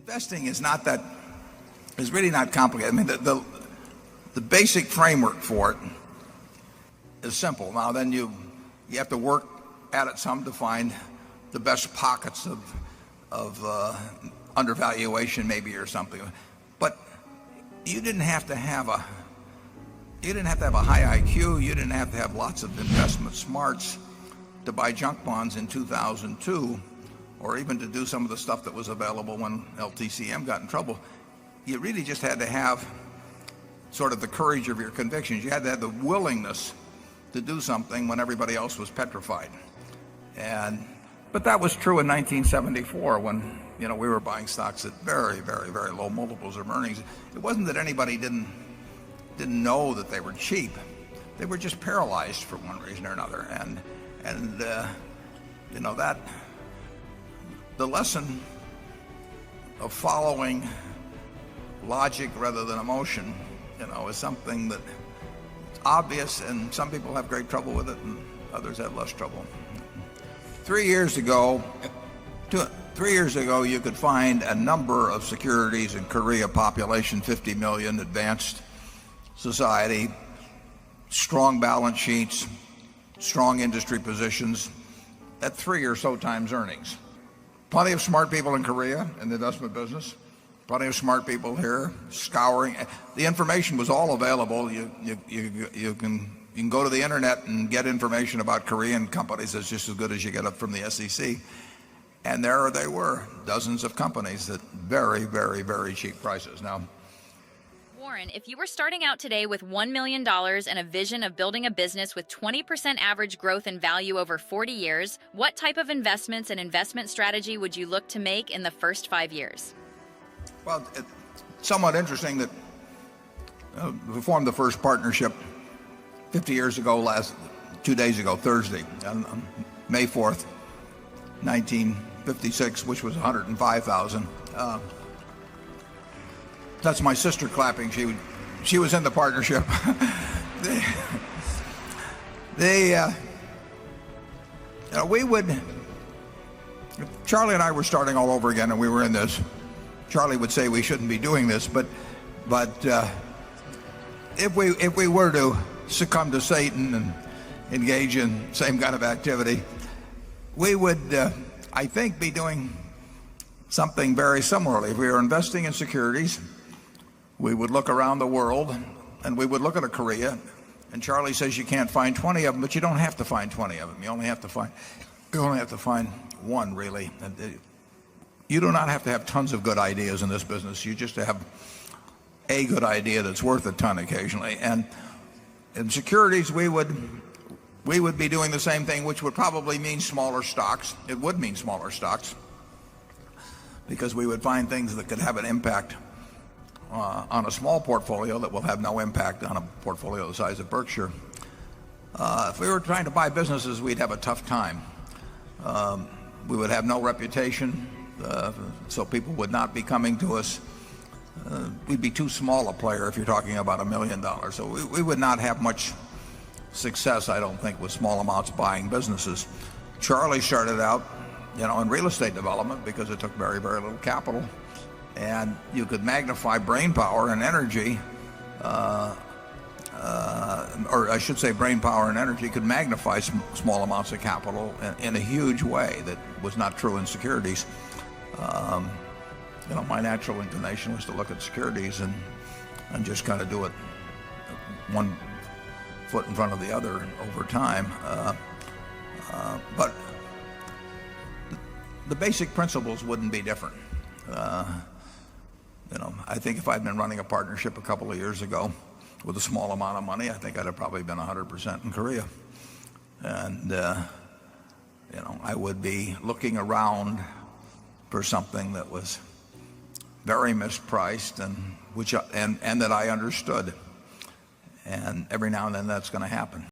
Investing is really not complicated. I mean, the basic framework for it is simple. Now then you have to work at it some to find the best pockets of undervaluation maybe or something. But you didn't have to have a high IQ. You didn't have to have lots of investment smarts to buy junk bonds in 2002, or even to do some of the stuff that was available when LTCM got in trouble. You really just had to have sort of the courage of your convictions. You had to have the willingness to do something when everybody else was petrified. But that was true in 1974 when we were buying stocks at very, very, very low multiples of earnings. It wasn't that anybody didn't know that they were cheap. They were just paralyzed for one reason or another. And that the lesson of following logic rather than emotion, is something that's obvious, and some people have great trouble with it and others have less trouble. 3 years ago, you could find a number of securities in Korea, population 50 million, advanced society, strong balance sheets, strong industry positions at 3 or so times earnings. Plenty of smart people in Korea in the investment business. Plenty of smart people here scouring. The information was all available. You can go to the internet and get information about Korean companies that's just as good as you get up from the SEC. And there they were, dozens of companies at very, very, very cheap prices. Now, Warren, if you were starting out today with $1 million and a vision of building a business with 20% average growth in value over 40 years, what type of investments and investment strategy would you look to make in the first 5 years? Well, it's somewhat interesting that we formed the first partnership 50 years ago, 2 days ago, Thursday, on May 4th, 1956, which was 105,000. That's my sister clapping. She was in the partnership. Charlie and I were starting all over again, and we were in this. Charlie would say we shouldn't be doing this, but if we were to succumb to Satan and engage in same kind of activity, we would, I think, be doing something very similarly. If we were investing in securities, we would look around the world and we would look at a Korea, and Charlie says you can't find 20 of them, but you don't have to find 20 of them. You only have to find one, really. You do not have to have tons of good ideas in this business. You just have a good idea that's worth a ton occasionally. And in securities, we would be doing the same thing, which would probably mean smaller stocks. It would mean smaller stocks because we would find things that could have an impact on a small portfolio that will have no impact on a portfolio the size of Berkshire. If we were trying to buy businesses, we'd have a tough time. We would have no reputation, so people would not be coming to us. We'd be too small a player if you're talking about $1 million. So we would not have much success, I don't think, with small amounts buying businesses. Charlie started out, in real estate development because it took very, very little capital. And you could magnify brain power and energy, or I should say brain power and energy could magnify small amounts of capital in a huge way that was not true in securities. My natural inclination was to look at securities and just kind of do it one foot in front of the other over time. But the basic principles wouldn't be different. I think if I'd been running a partnership a couple of years ago with a small amount of money, I think I'd have probably been 100% in Korea. And, I would be looking around for something that was very mispriced and that I understood. And every now and then that's going to happen.